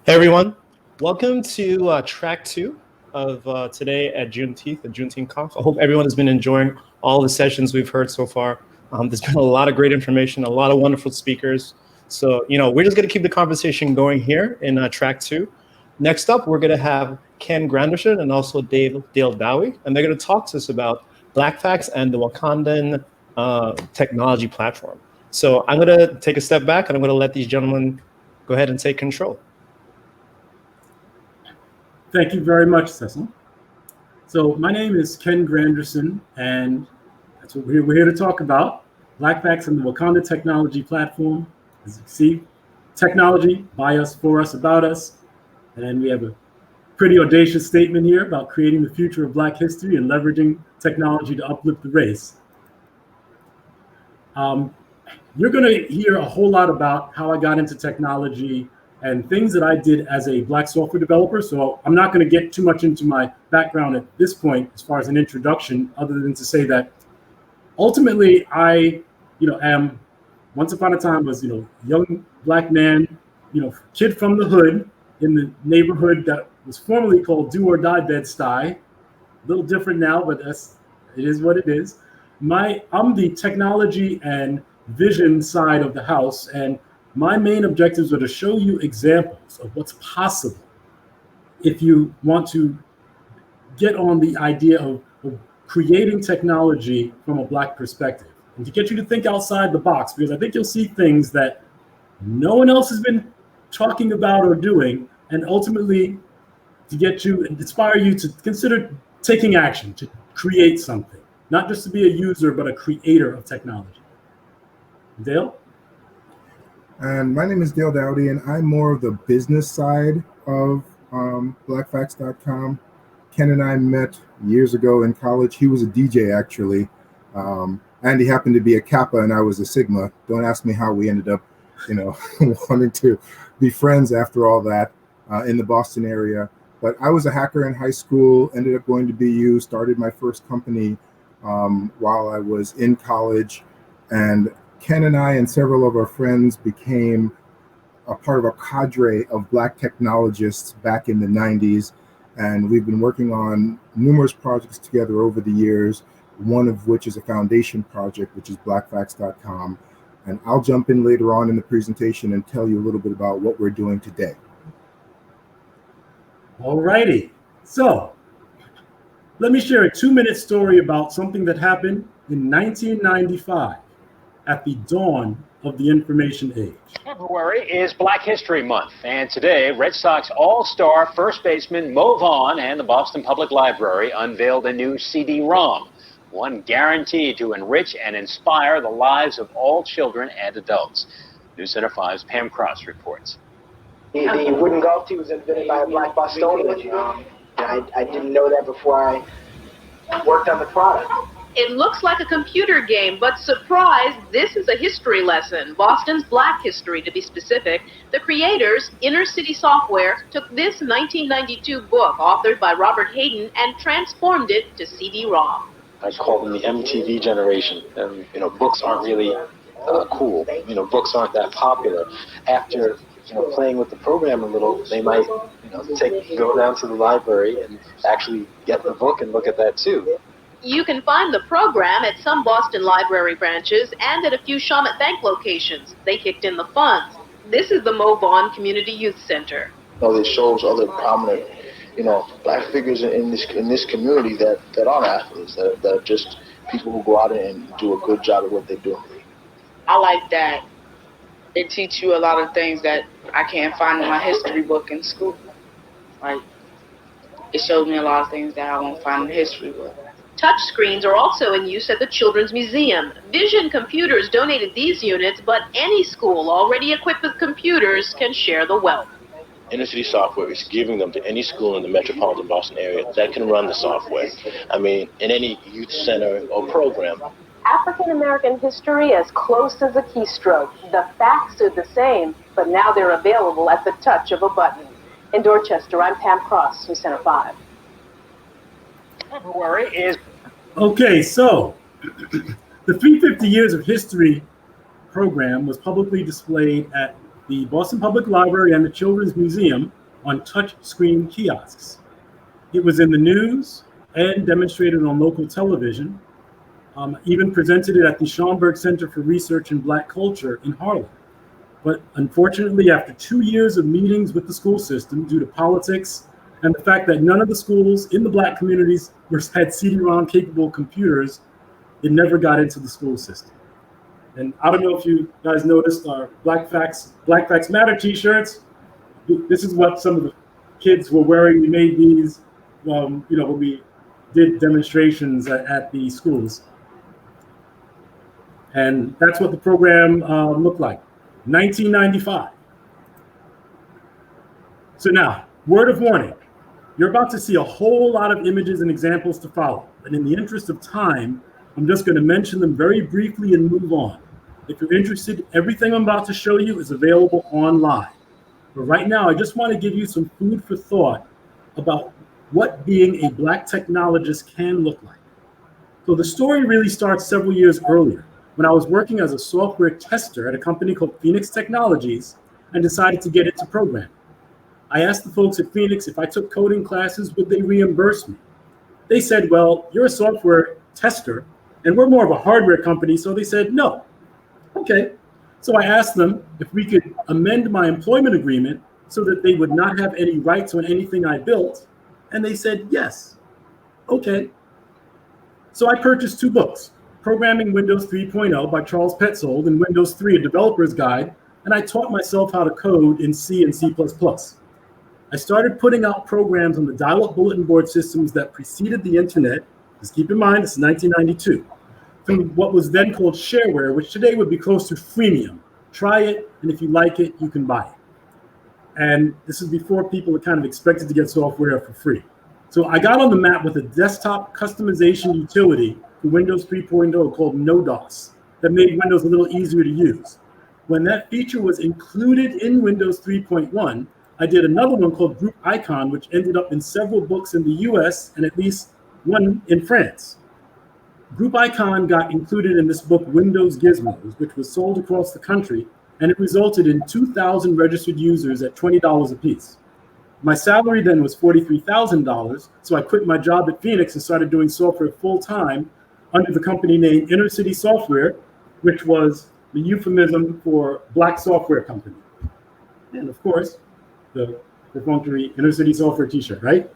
Hey everyone, welcome to track two of today at Juneteenth Conf. I hope everyone has been enjoying all the sessions we've heard so far. There's been a lot of great information, a lot of wonderful speakers. So, we're just going to keep the conversation going here in track two. Next up, we're going to have Ken Granderson and also Dale Dowie, and they're going to talk to us about Blackfacts and the Wakandan Technology Platform. So I'm going to take a step back and I'm going to let these gentlemen go ahead and take control. Thank you very much, Cecil. So my name is Ken Granderson, and that's what we're here to talk about. Blackfacts and the Wakanda Technology Platform. As you see, technology by us, for us, about us. And we have a pretty audacious statement here about creating the future of Black history and leveraging technology to uplift the race. You're going to hear a whole lot about how I got into technology and things that I did as a Black software developer. So I'm not going to get too much into my background at this point as far as an introduction, other than to say that ultimately I, am once upon a time was, young Black man, kid from the hood in the neighborhood that was formerly called Do or Die Bed-Stuy. A little different now, but it is what it is. I'm the technology and vision side of the house, and my main objectives are to show you examples of what's possible if you want to get on the idea of creating technology from a Black perspective, and to get you to think outside the box, because I think you'll see things that no one else has been talking about or doing, and ultimately to get you and inspire you to consider taking action, to create something, not just to be a user, but a creator of technology. Dale? And my name is Dale Dowie, and I'm more of the business side of Blackfacts.com. Ken and I met years ago in college. He was a DJ, actually, and he happened to be a Kappa, and I was a Sigma. Don't ask me how we ended up, wanting to be friends after all that in the Boston area. But I was a hacker in high school, ended up going to BU, started my first company while I was in college, and Ken and I and several of our friends became a part of a cadre of Black technologists back in the 90s. And we've been working on numerous projects together over the years, one of which is a foundation project, which is Blackfacts.com. And I'll jump in later on in the presentation and tell you a little bit about what we're doing today. All righty. So let me share a 2-minute story about something that happened in 1995. At the dawn of the information age. February is Black History Month, and today Red Sox all-star first baseman Mo Vaughn and the Boston Public Library unveiled a new CD-ROM, one guaranteed to enrich and inspire the lives of all children and adults. News Center 5's Pam Cross reports. The wooden golf tee was invented by a Black Bostonian. I didn't know that before I worked on the product. It looks like a computer game, but surprise, this is a history lesson. Boston's Black history, to be specific. The creators, Inner City Software, took this 1992 book, authored by Robert Hayden, and transformed it to CD-ROM. I call them the MTV generation. And, books aren't really cool. Books aren't that popular. After, playing with the program a little, they might, go down to the library and actually get the book and look at that too. You can find the program at some Boston Library branches and at a few Shawmut Bank locations. They kicked in the funds. This is the Mo Vaughn Community Youth Center. It shows other prominent, Black figures in this community that aren't athletes, that are just people who go out and do a good job of what they do. I like that it teach you a lot of things that I can't find in my history book in school. Like, it showed me a lot of things that I won't find in the history book. Touchscreens are also in use at the Children's Museum. Vision Computers donated these units, but any school already equipped with computers can share the wealth. Inner City Software is giving them to any school in the metropolitan Boston area that can run the software. In any youth center or program. African American history as close as a keystroke. The facts are the same, but now they're available at the touch of a button. In Dorchester, I'm Pam Cross, News Center 5. February is... Okay, so the 350 Years of History program was publicly displayed at the Boston Public Library and the Children's Museum on touch-screen kiosks. It was in the news and demonstrated on local television, even presented it at the Schomburg Center for Research in Black Culture in Harlem. But unfortunately, after 2 years of meetings with the school system due to politics and the fact that none of the schools in the Black communities had CD-ROM capable computers, it never got into the school system. And I don't know if you guys noticed our Blackfacts Matter t-shirts. This is what some of the kids were wearing. We made these, when we did demonstrations at the schools. And that's what the program looked like, 1995. So now, word of warning, you're about to see a whole lot of images and examples to follow. And in the interest of time, I'm just going to mention them very briefly and move on. If you're interested, everything I'm about to show you is available online. But right now, I just want to give you some food for thought about what being a Black technologist can look like. So the story really starts several years earlier, when I was working as a software tester at a company called Phoenix Technologies and decided to get into programming. I asked the folks at Phoenix if I took coding classes, would they reimburse me? They said, well, you're a software tester and we're more of a hardware company, so they said no. Okay, so I asked them if we could amend my employment agreement so that they would not have any rights on anything I built, and they said yes. Okay, so I purchased 2 books, Programming Windows 3.0 by Charles Petzold and Windows 3, a Developer's Guide, and I taught myself how to code in C and C++. I started putting out programs on the dial-up bulletin board systems that preceded the internet. Just keep in mind, this is 1992. Through what was then called shareware, which today would be close to freemium. Try it, and if you like it, you can buy it. And this is before people were kind of expected to get software for free. So I got on the map with a desktop customization utility for Windows 3.0 called NoDOS that made Windows a little easier to use. When that feature was included in Windows 3.1, I did another one called Group Icon, which ended up in several books in the US and at least one in France. Group Icon got included in this book, Windows Gizmos, which was sold across the country, and it resulted in 2,000 registered users at $20 a piece. My salary then was $43,000, so I quit my job at Phoenix and started doing software full-time under the company name Inner City Software, which was the euphemism for Black software company. And of course, the perfunctory Inner City Software t-shirt, right?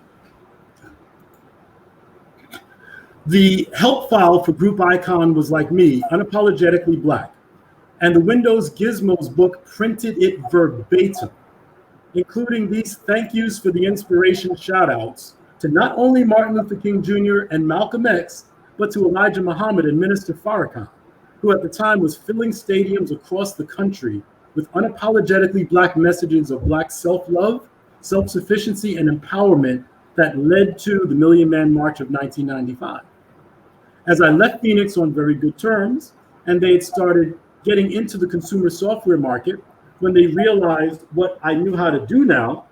The help file for Group Icon was, like me, unapologetically Black. And the Windows Gizmos book printed it verbatim, including these thank yous for the inspiration shout outs to not only Martin Luther King Jr. and Malcolm X, but to Elijah Muhammad and Minister Farrakhan, who at the time was filling stadiums across the country with unapologetically Black messages of Black self-love, self-sufficiency, and empowerment that led to the Million Man March of 1995. As I left Phoenix on very good terms, and they had started getting into the consumer software market, when they realized what I knew how to do now,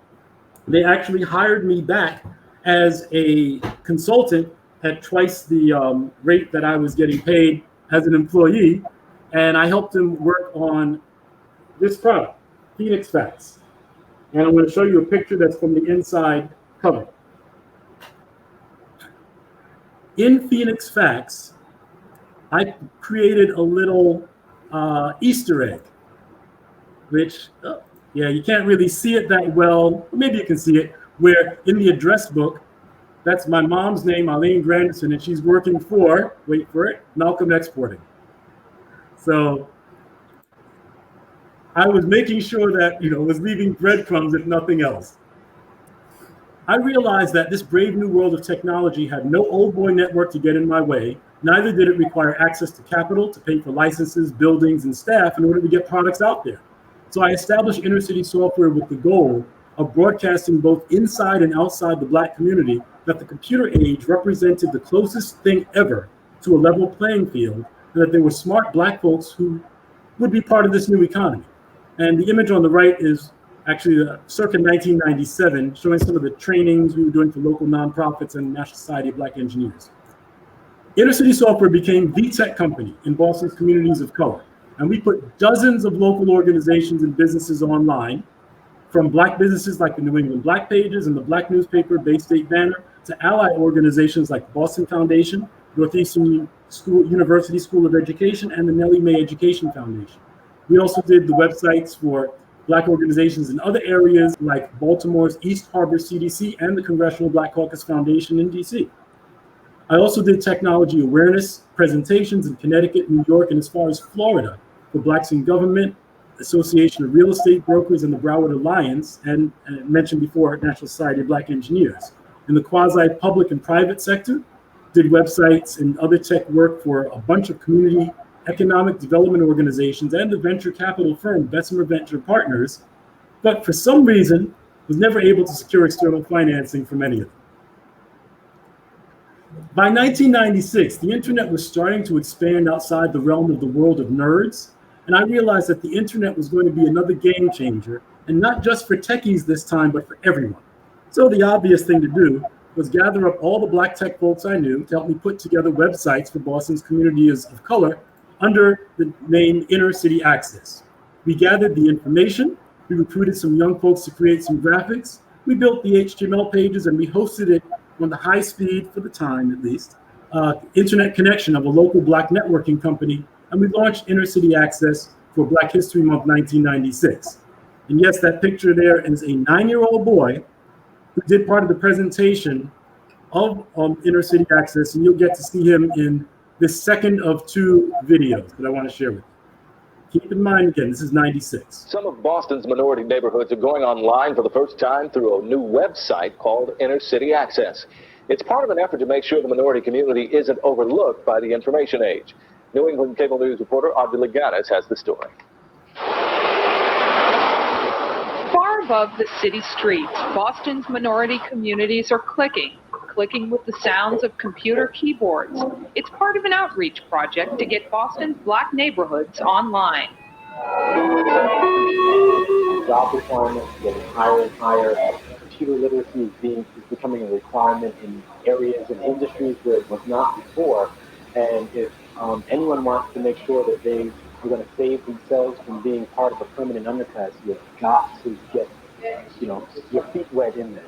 they actually hired me back as a consultant at twice the rate that I was getting paid as an employee, and I helped them work on this product, Phoenix Facts. And I'm going to show you a picture that's from the inside cover. In Phoenix Facts, I created a little Easter egg, which, yeah, you can't really see it that well. Maybe you can see it, where in the address book, that's my mom's name, Eileen Granderson, and she's working for, wait for it, Malcolm Exporting. So I was making sure that, was leaving breadcrumbs, if nothing else. I realized that this brave new world of technology had no old boy network to get in my way. Neither did it require access to capital to pay for licenses, buildings, and staff in order to get products out there. So I established Inner City Software with the goal of broadcasting both inside and outside the Black community that the computer age represented the closest thing ever to a level playing field, and that there were smart Black folks who would be part of this new economy. And the image on the right is actually circa 1997, showing some of the trainings we were doing for local nonprofits and National Society of Black Engineers. Inner City Software became the tech company in Boston's communities of color. And we put dozens of local organizations and businesses online, from Black businesses like the New England Black Pages and the Black newspaper Bay State Banner, to ally organizations like the Boston Foundation, Northeastern University School of Education, and the Nellie Mae Education Foundation. We also did the websites for Black organizations in other areas like Baltimore's East Harbor CDC and the Congressional Black Caucus Foundation in DC. I also did technology awareness presentations in Connecticut, New York, and as far as Florida for Blacks in Government, Association of Real Estate Brokers, and the Broward Alliance, and mentioned before, National Society of Black Engineers. In the quasi-public and private sector, did websites and other tech work for a bunch of community economic development organizations and the venture capital firm Bessemer Venture Partners, but for some reason was never able to secure external financing from any of them. By 1996, the internet was starting to expand outside the realm of the world of nerds, and I realized that the internet was going to be another game changer, and not just for techies this time, but for everyone. So the obvious thing to do was gather up all the Black tech folks I knew to help me put together websites for Boston's communities of color under the name Inner City Access. We gathered the information, we recruited some young folks to create some graphics, we built the HTML pages, and we hosted it on the high speed, for the time at least, internet connection of a local Black networking company, and we launched Inner City Access for Black History Month 1996. And yes, that picture there is a 9-year-old boy who did part of the presentation of Inner City Access, and you'll get to see him in this second of 2 videos that I want to share with you. Keep in mind, again, this is 96. Some of Boston's minority neighborhoods are going online for the first time through a new website called Inner City Access. It's part of an effort to make sure the minority community isn't overlooked by the information age. New England Cable News reporter Audrey Laganis has the story. Far above the city streets, Boston's minority communities are clicking with the sounds of computer keyboards. It's part of an outreach project to get Boston's Black neighborhoods online. Job requirements are getting higher and higher. Computer literacy is becoming a requirement in areas and industries where it was not before. And if anyone wants to make sure that they are going to save themselves from being part of a permanent underclass, you've got to get, your feet wet in there.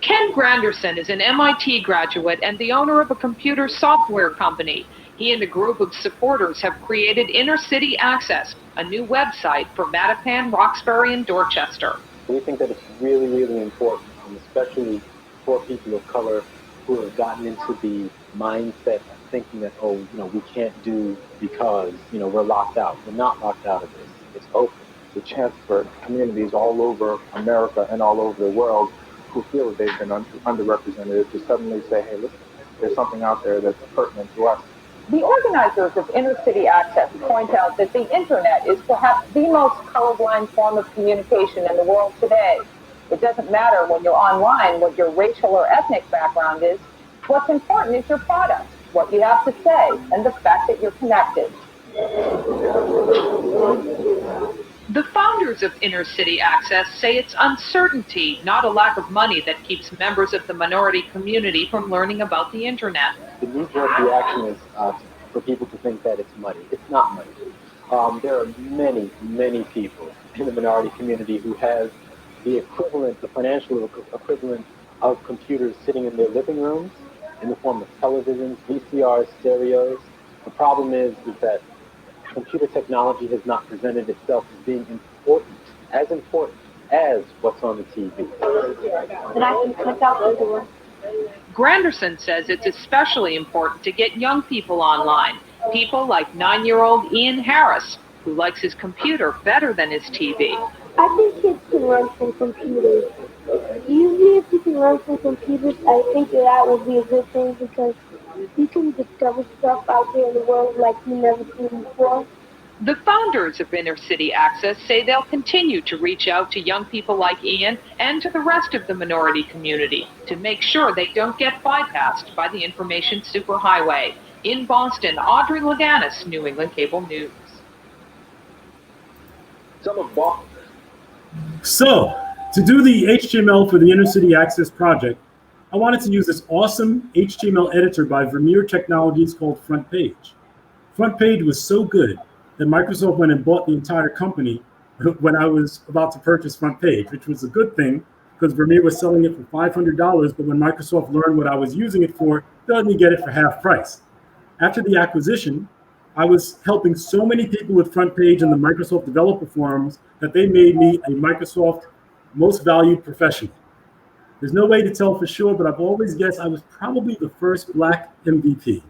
Ken Granderson is an MIT graduate and the owner of a computer software company. He and a group of supporters have created Inner City Access, a new website for Mattapan, Roxbury, and Dorchester. We think that it's really, really important, especially for people of color who have gotten into the mindset of thinking that, we can't do because, we're locked out. We're not locked out of this. It's open. The chance for communities all over America and all over the world who feel that they've been underrepresented to suddenly say, hey, listen, there's something out there that's pertinent to us. The organizers of Inner City Access point out that the internet is perhaps the most colorblind form of communication in the world today. It doesn't matter when you're online what your racial or ethnic background is. What's important is your product, what you have to say, and the fact that you're connected. The founders of Inner City Access say it's uncertainty, not a lack of money, that keeps members of the minority community from learning about the internet. The knee-jerk reaction is for people to think that it's money. It's not money. There are many, many people in the minority community who have the equivalent, the financial equivalent of computers sitting in their living rooms in the form of televisions, VCRs, stereos. The problem is that computer technology has not presented itself as being important as what's on the TV. And I can click out the door. Granderson says it's especially important to get young people online. People like 9-year-old Ian Harris, who likes his computer better than his TV. I think kids can learn from computers. Usually if you can learn from computers, I think that would be a good thing because you can discover stuff out there in the world like you've never seen before. The founders of Inner City Access say they'll continue to reach out to young people like Ian and to the rest of the minority community to make sure they don't get bypassed by the information superhighway. In Boston, Audrey Laganis, New England Cable News. So, to do the HTML for the Inner City Access project, I wanted to use this awesome HTML editor by Vermeer Technologies called Front Page. Front Page was so good that Microsoft went and bought the entire company when I was about to purchase Front Page, which was a good thing because Vermeer was selling it for $500, but when Microsoft learned what I was using it for, they let me get it for half price. After the acquisition, I was helping so many people with Front Page and the Microsoft developer forums that they made me a Microsoft most valued professional. There's no way to tell for sure, but I've always guessed I was probably the first Black MVP.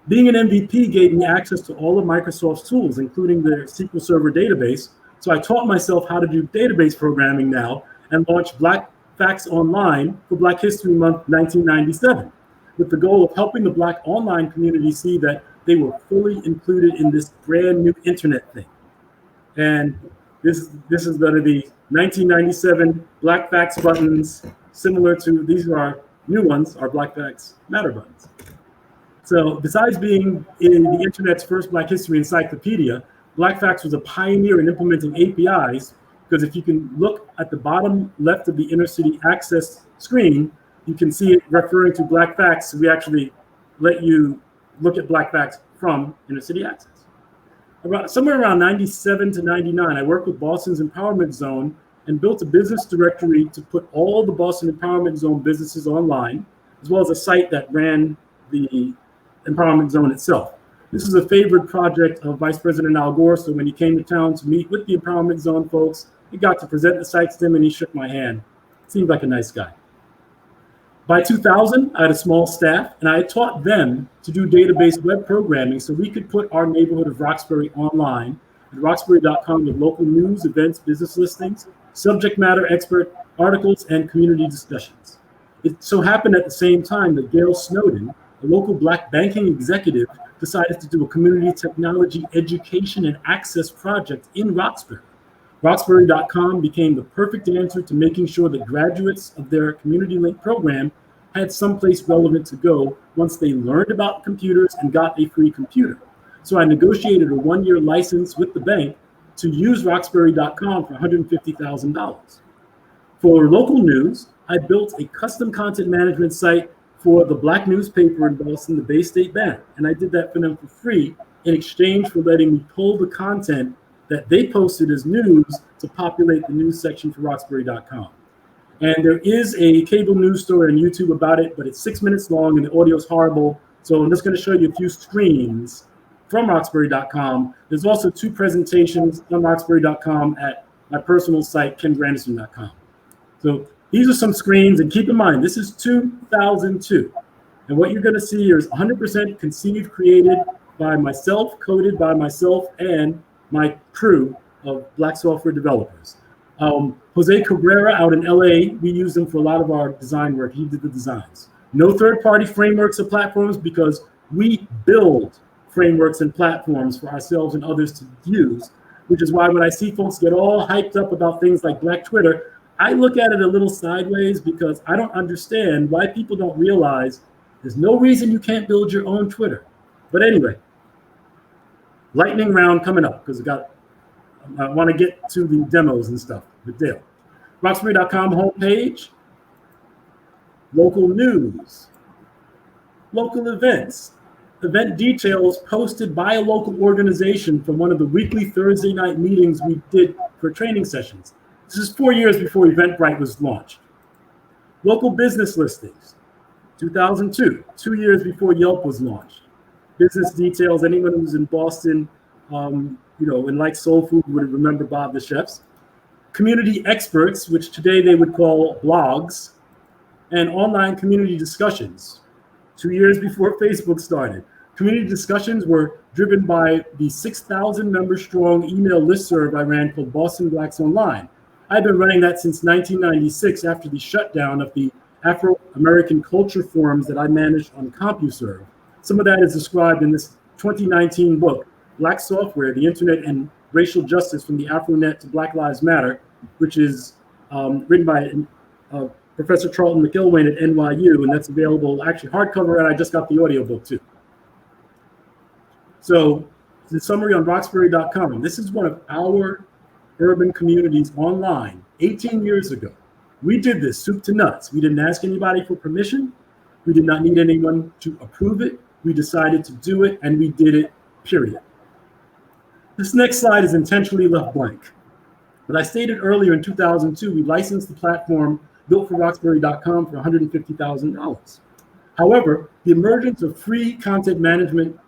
Being an MVP gave me access to all of Microsoft's tools, including their SQL Server database. So I taught myself how to do database programming now and launched Blackfacts Online for Black History Month 1997, with the goal of helping the Black online community see that they were fully included in this brand new internet thing. And this is going to be 1997 Blackfacts buttons, similar to, these are our new ones, our Blackfacts Matter buttons. So besides being in the internet's first Black history encyclopedia, Blackfacts was a pioneer in implementing APIs, because if you can look at the bottom left of the Inner City Access screen, you can see it referring to Blackfacts. We actually let you look at Blackfacts from Inner City Access. Somewhere around 97 to 99, I worked with Boston's Empowerment Zone and built a business directory to put all the Boston Empowerment Zone businesses online, as well as a site that ran the Empowerment Zone itself. This is a favorite project of Vice President Al Gore, so when he came to town to meet with the Empowerment Zone folks, he got to present the site to him and he shook my hand. Seemed like a nice guy. By 2000, I had a small staff and I had taught them to do database web programming so we could put our neighborhood of Roxbury online at roxbury.com with local news, events, business listings, subject matter expert articles, and community discussions. It so happened at the same time that Gail Snowden, a local Black banking executive, decided to do a community technology education and access project in Roxbury. Roxbury.com became the perfect answer to making sure that graduates of their Community Link program had someplace relevant to go once they learned about computers and got a free computer. So I negotiated a one-year license with the bank to use Roxbury.com for $150,000. For local news, I built a custom content management site for the Black newspaper in Boston, the Bay State Banner, and I did that for them for free in exchange for letting me pull the content that they posted as news to populate the news section for Roxbury.com. And there is a cable news story on YouTube about it, but it's 6 minutes long and the audio is horrible. So I'm just going to show you a few screens from Roxbury.com. There's also 2 presentations on Roxbury.com at my personal site, KenGranderson.com. So these are some screens, and keep in mind, this is 2002. And what you're going to see here is 100% conceived, created by myself, coded by myself, and my crew of Black software developers. Jose Cabrera out in LA, we use him for a lot of our design work. He did the designs. No third-party frameworks or platforms because we build frameworks and platforms for ourselves and others to use, which is why when I see folks get all hyped up about things like Black Twitter, I look at it a little sideways because I don't understand why people don't realize there's no reason you can't build your own Twitter. But anyway, lightning round coming up because I want to get to the demos and stuff with Dale. Roxbury.com homepage, local news, local events, event details posted by a local organization from one of the weekly Thursday night meetings we did for training sessions. This is 4 years before Eventbrite was launched. Local business listings, 2002, 2 years before Yelp was launched. Business details, anyone who's in Boston, and like soul food would remember Bob the Chefs. Community experts, which today they would call blogs, and online community discussions, 2 years before Facebook started. Community discussions were driven by the 6,000 member strong email listserv I ran called Boston Blacks Online. I've been running that since 1996 after the shutdown of the Afro-American culture forums that I managed on CompuServe. Some of that is described in this 2019 book, Black Software, the Internet and Racial Justice from the AfroNet to Black Lives Matter, which is written by Professor Charlton McIlwain at NYU, and that's available actually hardcover, and I just got the audiobook too. So the summary on Roxbury.com. This is one of our urban communities online 18 years ago. We did this soup to nuts. We didn't ask anybody for permission. We did not need anyone to approve it. We decided to do it, and we did it, period. This next slide is intentionally left blank. But I stated earlier in 2002, we licensed the platform built for Roxbury.com for $150,000. However, the emergence of free content management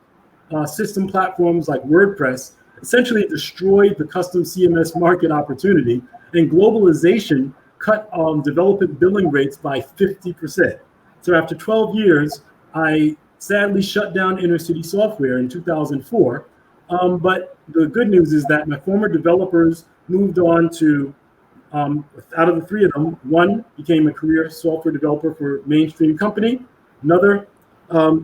system platforms like WordPress essentially destroyed the custom CMS market opportunity, and globalization cut development billing rates by 50%. So after 12 years, I sadly shut down Inner City Software in 2004. But the good news is that my former developers moved on to, out of the three of them, one became a career software developer for a mainstream company. Another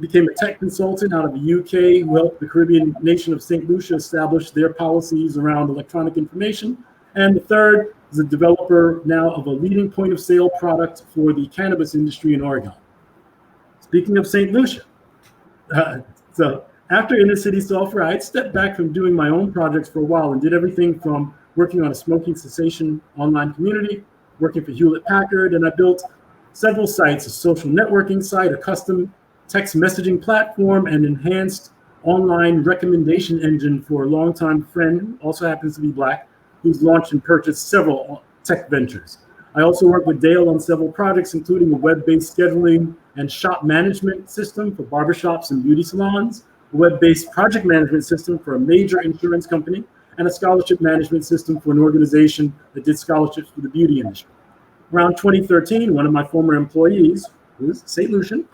became a tech consultant out of the UK who helped the Caribbean nation of St. Lucia establish their policies around electronic information. And the third is a developer now of a leading point of sale product for the cannabis industry in Oregon. Speaking of St. Lucia, so after Inner City Software, I had stepped back from doing my own projects for a while and did everything from working on a smoking cessation online community, working for Hewlett Packard, and I built several sites, a social networking site, a custom text messaging platform, and enhanced online recommendation engine for a longtime friend who also happens to be Black, who's launched and purchased several tech ventures. I also work with Dale on several projects, including a web-based scheduling and shop management system for barbershops and beauty salons, a web-based project management system for a major insurance company, and a scholarship management system for an organization that did scholarships for the beauty industry. Around 2013, one of my former employees, who is St. Lucian,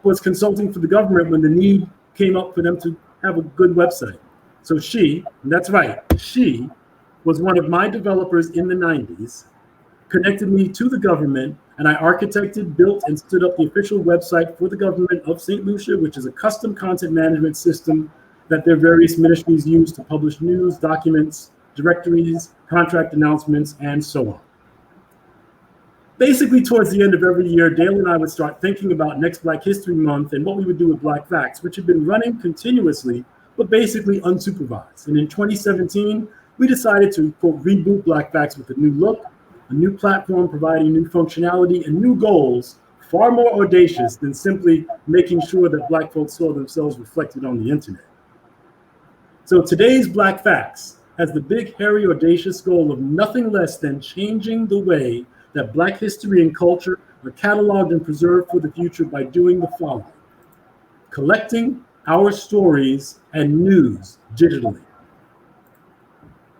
was consulting for the government when the need came up for them to have a good website. So she, and that's right, she was one of my developers in the 90s, connected me to the government, and I architected, built, and stood up the official website for the government of St. Lucia, which is a custom content management system that their various ministries use to publish news, documents, directories, contract announcements, and so on. Basically, towards the end of every year, Dale and I would start thinking about next Black History Month and what we would do with Black Facts, which had been running continuously, but basically unsupervised. And in 2017, we decided to, quote, reboot Black Facts with a new look, a new platform providing new functionality and new goals, far more audacious than simply making sure that Black folks saw themselves reflected on the internet. So today's Black Facts has the big, hairy, audacious goal of nothing less than changing the way that Black history and culture are cataloged and preserved for the future by doing the following: collecting our stories and news digitally,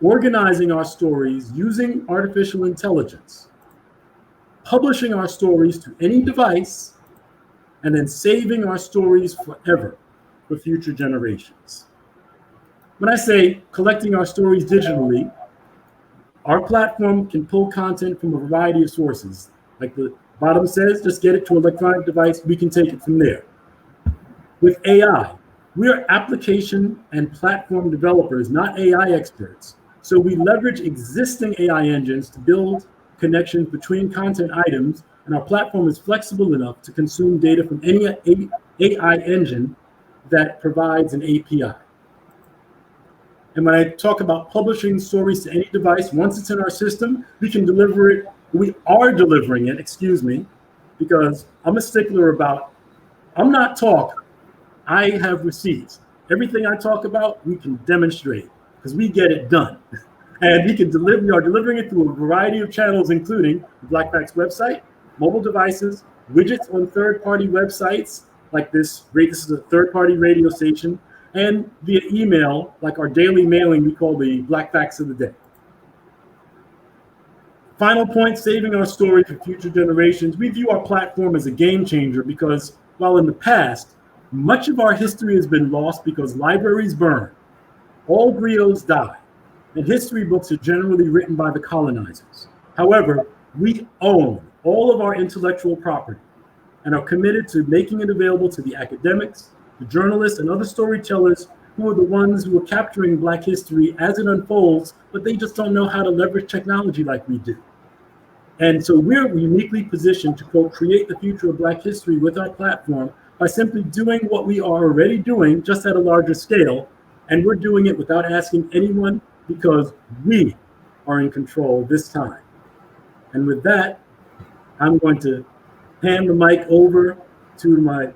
organizing our stories using artificial intelligence, publishing our stories to any device, and then saving our stories forever for future generations. When I say collecting our stories digitally, our platform can pull content from a variety of sources. Like the bottom says, just get it to an electronic device, we can take it from there. With AI, we are application and platform developers, not AI experts. So we leverage existing AI engines to build connections between content items, and our platform is flexible enough to consume data from any AI engine that provides an API. And when I talk about publishing stories to any device, once it's in our system, we can deliver it. We are delivering it, excuse me, because I'm a stickler about, I'm not talk, I have receipts. Everything I talk about, we can demonstrate because we get it done. And we are delivering it through a variety of channels, including the Blackfacts website, mobile devices, widgets on third-party websites like this. This is a third-party radio station, and via email, like our daily mailing we call the Black Facts of the Day. Final point, saving our story for future generations. We view our platform as a game changer because while in the past, much of our history has been lost because libraries burn, all griots die, and history books are generally written by the colonizers. However, we own all of our intellectual property and are committed to making it available to the academics, the journalists, and other storytellers who are the ones who are capturing Black history as it unfolds, but they just don't know how to leverage technology like we do. And so we're uniquely positioned to, quote, create the future of Black history with our platform by simply doing what we are already doing, just at a larger scale. And we're doing it without asking anyone because we are in control this time. And with that, I'm going to hand the mic over to my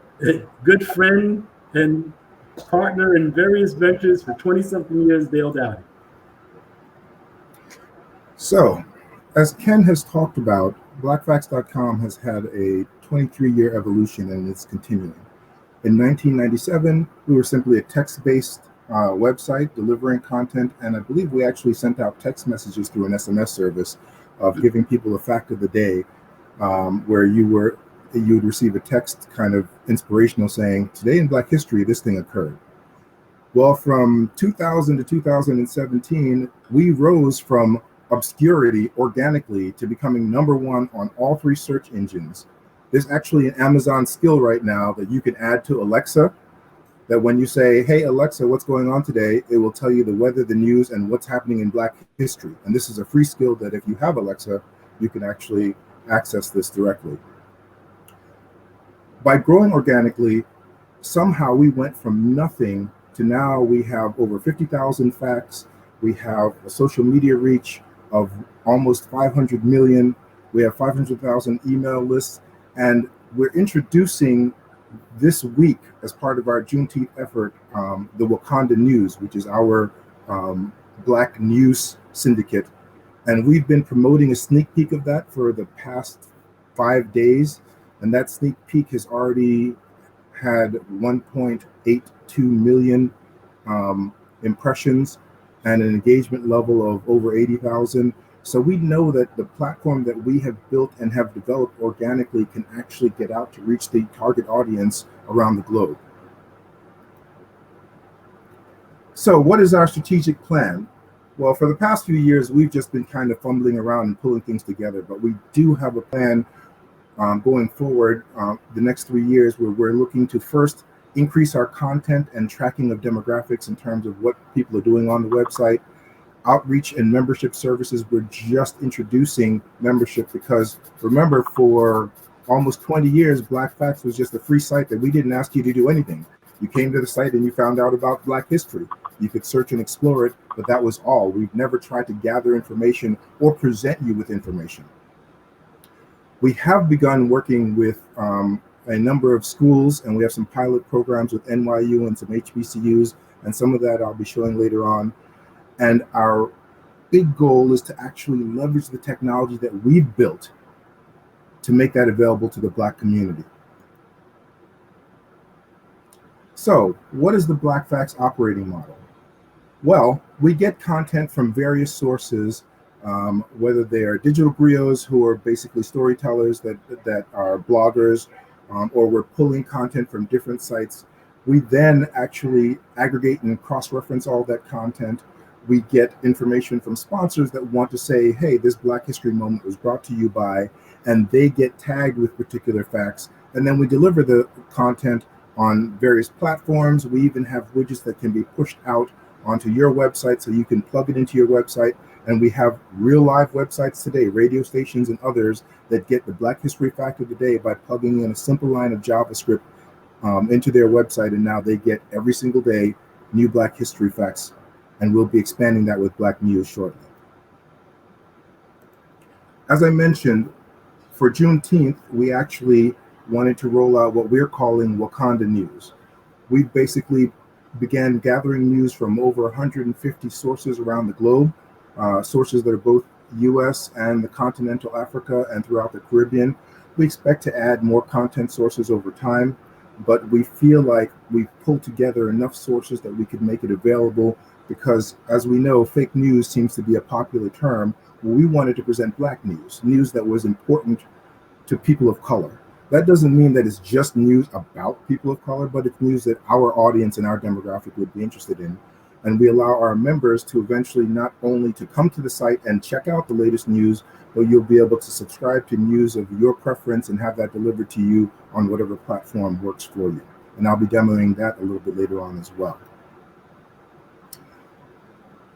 good friend and partner in various ventures for 20-something years, Dale Dowdy. So, as Ken has talked about, Blackfacts.com has had a 23-year evolution, and it's continuing. In 1997, we were simply a text-based website delivering content, and I believe we actually sent out text messages through an SMS service of giving people a fact of the day, where you would receive a text kind of inspirational saying, "Today in Black history, this thing occurred." Well, from 2000 to 2017, we rose from obscurity organically to becoming #1 on all 3 search engines. There's actually an Amazon skill right now that you can add to Alexa, that when you say, "Hey Alexa, what's going on today?" it will tell you the weather, the news, and what's happening in Black history. And this is a free skill that if you have Alexa, you can actually access this directly. By growing organically, somehow we went from nothing to now we have over 50,000 facts. We have a social media reach of almost 500 million. We have 500,000 email lists. And we're introducing this week, as part of our Juneteenth effort, the Wakanda News, which is our Black news syndicate. And we've been promoting a sneak peek of that for the past 5 days. And that sneak peek has already had 1.82 million impressions and an engagement level of over 80,000. So we know that the platform that we have built and have developed organically can actually get out to reach the target audience around the globe. So what is our strategic plan? Well, for the past few years, we've just been kind of fumbling around and pulling things together, but we do have a plan going forward the next 3 years, where we're looking to first increase our content and tracking of demographics in terms of what people are doing on the website. Outreach and membership services, we're just introducing membership because, remember, for almost 20 years, Blackfacts was just a free site that we didn't ask you to do anything. You came to the site and you found out about Black history. You could search and explore it, but that was all. We've never tried to gather information or present you with information. We have begun working with a number of schools, and we have some pilot programs with NYU and some HBCUs, and some of that I'll be showing later on. And our big goal is to actually leverage the technology that we've built to make that available to the Black community. So, what is the Blackfacts operating model? Well, we get content from various sources, whether they are digital griots who are basically storytellers that are bloggers, or we're pulling content from different sites. We then actually aggregate and cross-reference all that content. We get information from sponsors that want to say, hey, this Black History moment was brought to you by, and they get tagged with particular facts. And then we deliver the content on various platforms. We even have widgets that can be pushed out onto your website so you can plug it into your website. And we have real live websites today, radio stations and others, that get the Black History fact of the day by plugging in a simple line of JavaScript into their website. And now they get every single day new Black History facts. And we'll be expanding that with Black News shortly. As I mentioned, for Juneteenth, we actually wanted to roll out what we're calling Wakanda News. We basically began gathering news from over 150 sources around the globe, sources that are both US and the continental Africa and throughout the Caribbean. We expect to add more content sources over time, but we feel like we've pulled together enough sources that we could make it available because, as we know, fake news seems to be a popular term. We wanted to present Black news, news that was important to people of color. That doesn't mean that it's just news about people of color, but it's news that our audience and our demographic would be interested in. And we allow our members to eventually not only to come to the site and check out the latest news, but you'll be able to subscribe to news of your preference and have that delivered to you on whatever platform works for you. And I'll be demoing that a little bit later on as well.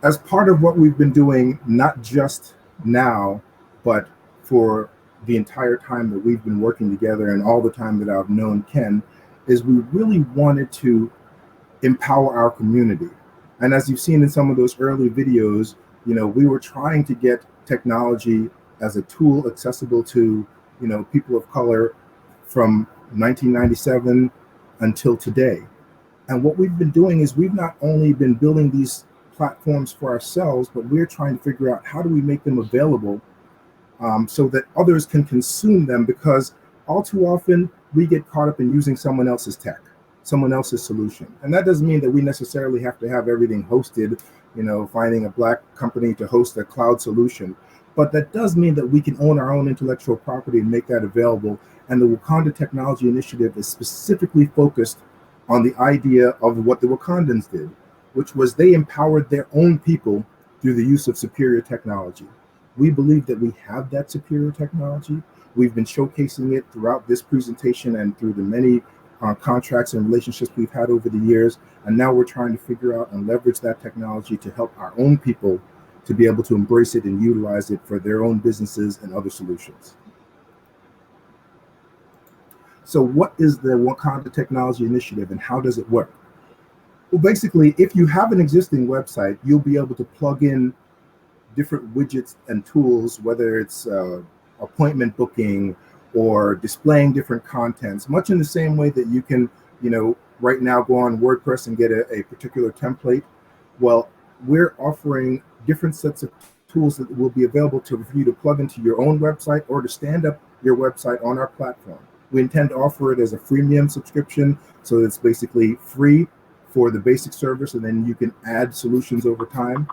As part of what we've been doing, not just now, but for the entire time that we've been working together and all the time that I've known Ken, is we really wanted to empower our community. And as you've seen in some of those early videos, we were trying to get technology as a tool accessible to, people of color from 1997 until today. And what we've been doing is we've not only been building these platforms for ourselves, but we're trying to figure out how do we make them available so that others can consume them, because all too often we get caught up in using someone else's tech, someone else's solution. And that doesn't mean that we necessarily have to have everything hosted, finding a Black company to host a cloud solution. But that does mean that we can own our own intellectual property and make that available. And the Wakanda Technology Initiative is specifically focused on the idea of what the Wakandans did, which was they empowered their own people through the use of superior technology. We believe that we have that superior technology. We've been showcasing it throughout this presentation and through the many contracts and relationships we've had over the years. And now we're trying to figure out and leverage that technology to help our own people to be able to embrace it and utilize it for their own businesses and other solutions. So what is the Wakanda Technology Initiative and how does it work? Well, basically, if you have an existing website, you'll be able to plug in different widgets and tools, whether it's appointment booking or displaying different contents, much in the same way that you can, right now go on WordPress and get a particular template. Well, we're offering different sets of tools that will be available for you to plug into your own website or to stand up your website on our platform. We intend to offer it as a freemium subscription, so it's basically free for the basic service, and then you can add solutions over time.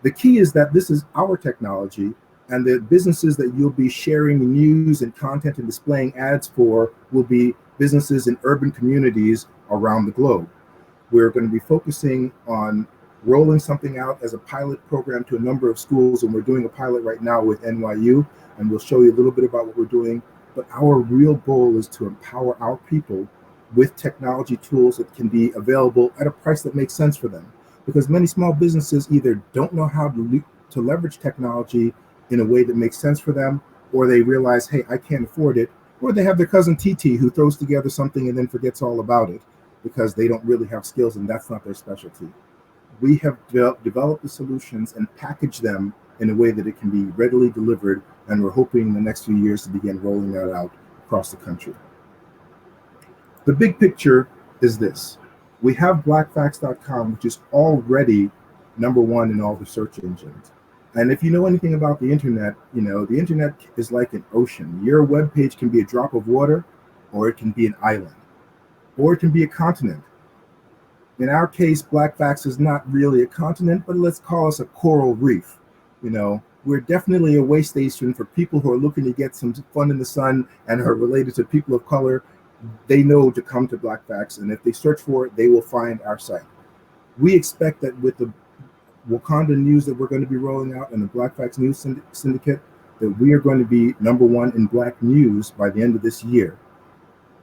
The key is that this is our technology, and the businesses that you'll be sharing news and content and displaying ads for will be businesses in urban communities around the globe. We're going to be focusing on rolling something out as a pilot program to a number of schools, and we're doing a pilot right now with NYU, and we'll show you a little bit about what we're doing. But our real goal is to empower our people with technology tools that can be available at a price that makes sense for them. Because many small businesses either don't know how to leverage technology in a way that makes sense for them, or they realize, hey, I can't afford it, or they have their cousin TT who throws together something and then forgets all about it because they don't really have skills and that's not their specialty. We have developed the solutions and packaged them in a way that it can be readily delivered, and we're hoping in the next few years to begin rolling that out across the country. The big picture is this. We have Blackfacts.com, which is already #1 in all the search engines. And if you know anything about the internet, the internet is like an ocean. Your web page can be a drop of water, or it can be an island, or it can be a continent. In our case, Blackfacts is not really a continent, but let's call us a coral reef. We're definitely a way station for people who are looking to get some fun in the sun and are related to people of color. They know to come to Blackfacts, and if they search for it, they will find our site. We expect that with the Wakanda news that we're going to be rolling out and the Blackfacts News Syndicate, that we are going to be #1 in Black news by the end of this year.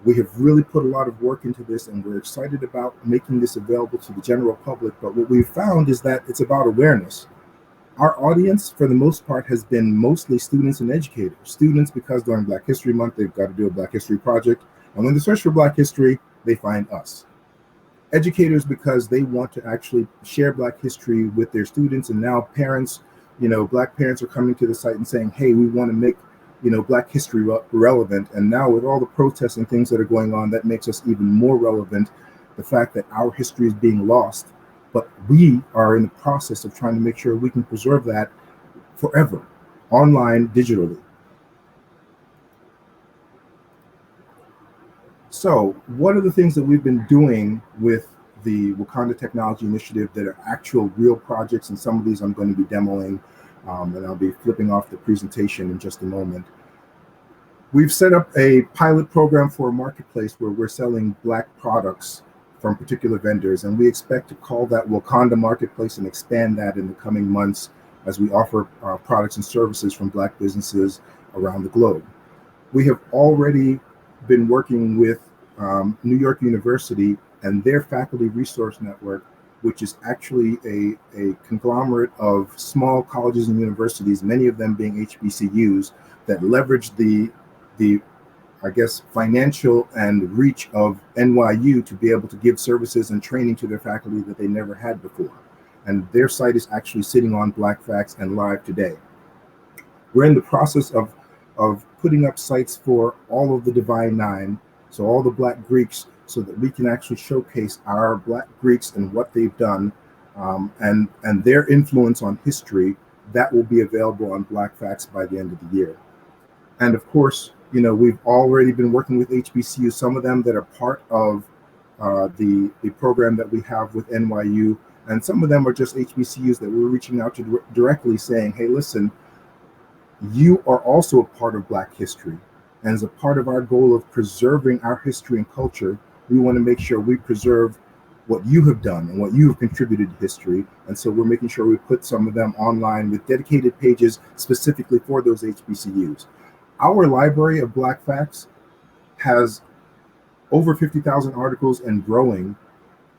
We have really put a lot of work into this, and we're excited about making this available to the general public. But what we've found is that it's about awareness. Our audience, for the most part, has been mostly students and educators. Students, because during Black History Month, they've got to do a Black History project. And when they search for Black history, they find us. Educators, because they want to actually share Black history with their students. And now parents, Black parents are coming to the site and saying, hey, we want to make, Black history relevant. And now with all the protests and things that are going on, that makes us even more relevant. The fact that our history is being lost, but we are in the process of trying to make sure we can preserve that forever, online, digitally. So what are the things that we've been doing with the Wakanda Technology Initiative that are actual real projects? And some of these I'm going to be demoing, and I'll be flipping off the presentation in just a moment. We've set up a pilot program for a marketplace where we're selling Black products from particular vendors, and we expect to call that Wakanda Marketplace and expand that in the coming months as we offer products and services from Black businesses around the globe. We have already been working with New York University and their faculty resource network, which is actually a conglomerate of small colleges and universities, many of them being HBCUs, that leverage the I guess, financial and reach of NYU to be able to give services and training to their faculty that they never had before. And their site is actually sitting on Blackfacts and live today. We're in the process of putting up sites for all of the Divine Nine, so all the Black Greeks so that we can actually showcase our Black Greeks and what they've done, and their influence on history. That will be available on Blackfacts by the end of the year. And of course, we've already been working with HBCUs, some of them that are part of the program that we have with NYU, and some of them are just HBCUs that we're reaching out to directly saying, hey, listen, you are also a part of Black history. And as a part of our goal of preserving our history and culture, we want to make sure we preserve what you have done and what you have contributed to history. And so we're making sure we put some of them online with dedicated pages specifically for those HBCUs. Our library of Black Facts has over 50,000 articles and growing.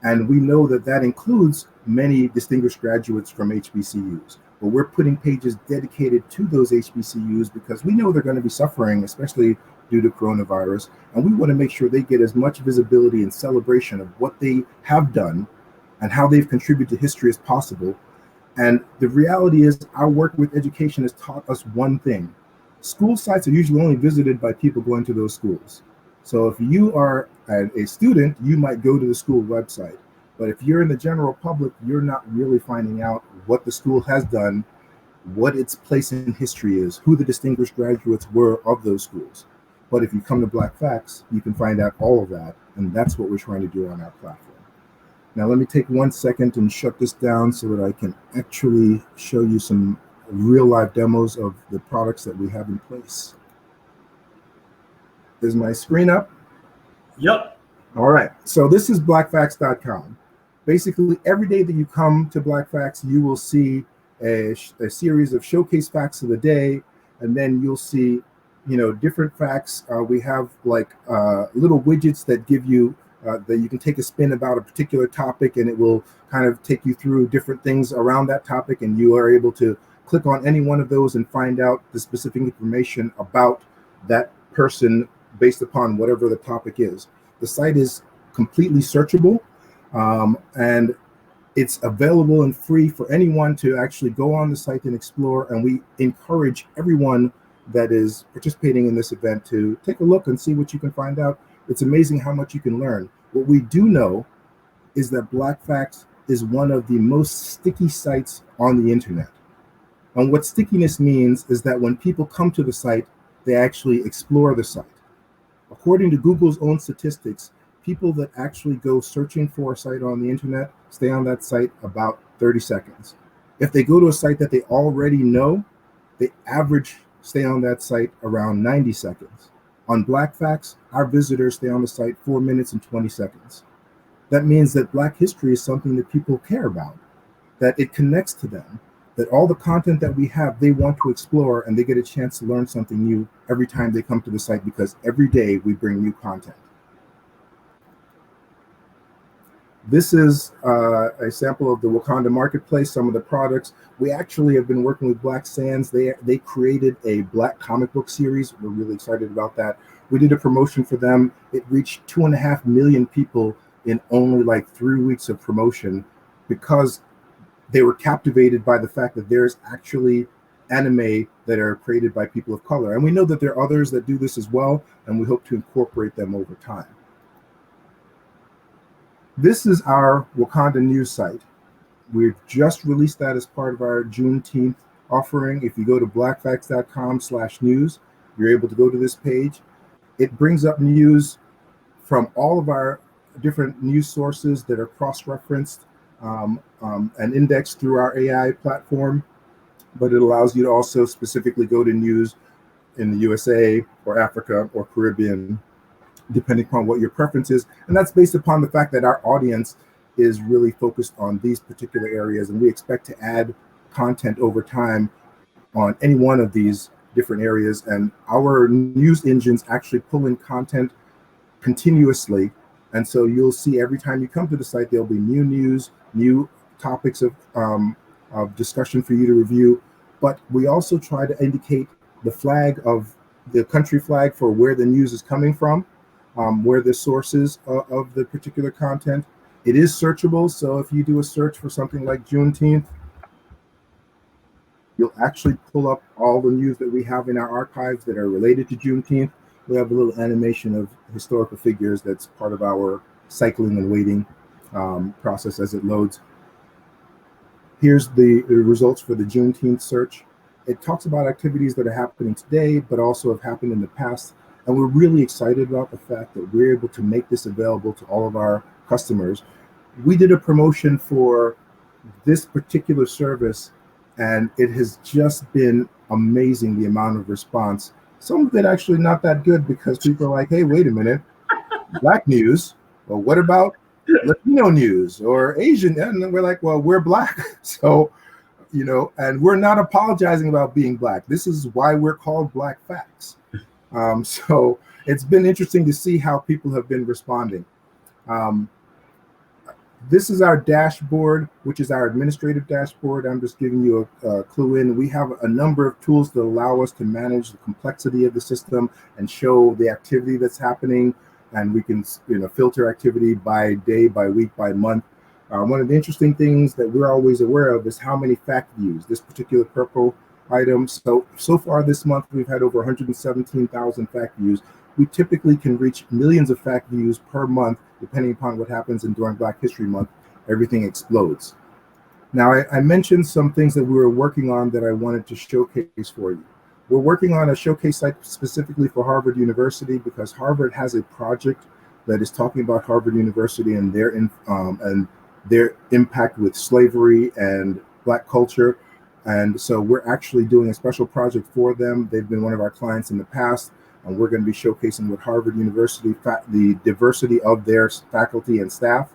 And we know that that includes many distinguished graduates from HBCUs. But we're putting pages dedicated to those HBCUs because we know they're going to be suffering, especially due to coronavirus. And we want to make sure they get as much visibility and celebration of what they have done and how they've contributed to history as possible. And the reality is our work with education has taught us one thing. School sites are usually only visited by people going to those schools. So if you are a student, you might go to the school website. But if you're in the general public, you're not really finding out what the school has done, what its place in history is, who the distinguished graduates were of those schools. But if you come to Black Facts, you can find out all of that. And that's what we're trying to do on our platform. Now, let me take 1 second and shut this down so that I can actually show you some real live demos of the products that we have in place. Is my screen up? Yep. All right. So this is blackfacts.com. Basically, every day that you come to Black Facts, you will see a series of showcase facts of the day, and then you'll see, different facts. We have like little widgets that give you that you can take a spin about a particular topic, and it will kind of take you through different things around that topic, and you are able to click on any one of those and find out the specific information about that person based upon whatever the topic is. The site is completely searchable, and it's available and free for anyone to actually go on the site and explore. And we encourage everyone that is participating in this event to take a look and see what you can find out. It's amazing how much you can learn. What we do know is that Black Facts is one of the most sticky sites on the internet. And what stickiness means is that when people come to the site, they actually explore the site. According to Google's own statistics, people that actually go searching for a site on the internet stay on that site about 30 seconds. If they go to a site that they already know, the average stay on that site around 90 seconds. On Black Facts, our visitors stay on the site 4 minutes and 20 seconds. That means that Black history is something that people care about, that it connects to them, that all the content that we have, they want to explore, and they get a chance to learn something new every time they come to the site, because every day we bring new content. This is a sample of the Wakanda Marketplace, some of the products. We actually have been working with Black Sands. They created a Black comic book series. We're really excited about that. We did a promotion for them. It reached 2.5 million people in only like 3 weeks of promotion, because they were captivated by the fact that there's actually anime that are created by people of color. And we know that there are others that do this as well, and we hope to incorporate them over time. This is our Wakanda news site. We've just released that as part of our Juneteenth offering. If you go to blackfacts.com/news, you're able to go to this page. It brings up news from all of our different news sources that are cross-referenced and indexed through our AI platform, but it allows you to also specifically go to news in the USA or Africa or Caribbean, depending upon what your preference is. And that's based upon the fact that our audience is really focused on these particular areas, and we expect to add content over time on any one of these different areas. And our news engines actually pull in content continuously. And so you'll see every time you come to the site, there'll be new news, new topics of discussion for you to review. But we also try to indicate the flag of the country flag for where the news is coming from, where the sources of the particular content. It is searchable, so if you do a search for something like Juneteenth, you'll actually pull up all the news that we have in our archives that are related to Juneteenth. we have a little animation of historical figures that's part of our cycling and waiting process as it loads. Here's the results for the Juneteenth search. It talks about activities that are happening today, but also have happened in the past. And we're really excited about the fact that we're able to make this available to all of our customers. We did a promotion for this particular service, and it has just been amazing, the amount of response. Some of it actually not that good, because people are like, hey, wait a minute, Black news? Well, what about Latino news or Asian? And we're like, well, we're Black. So, you know, and we're not apologizing about being Black. This is why we're called Blackfacts. So it's been interesting to see how people have been responding. This is our dashboard, which is our administrative dashboard. I'm just giving you a clue in. We have a number of tools that allow us to manage the complexity of the system and show the activity that's happening. And we can, you know, filter activity by day, by week, by month. One of the interesting things that we're always aware of is how many fact views this particular purple item. So far this month, we've had over 117,000 fact views. We typically can reach millions of fact views per month, depending upon what happens. And during Black History Month, everything explodes. Now, I mentioned some things that we were working on that I wanted to showcase for you. We're working on a showcase site specifically for Harvard University, because Harvard has a project that is talking about Harvard University and their impact with slavery and Black culture. And so we're actually doing a special project for them. They've been one of our clients in the past, and we're going to be showcasing with Harvard University the diversity of their faculty and staff.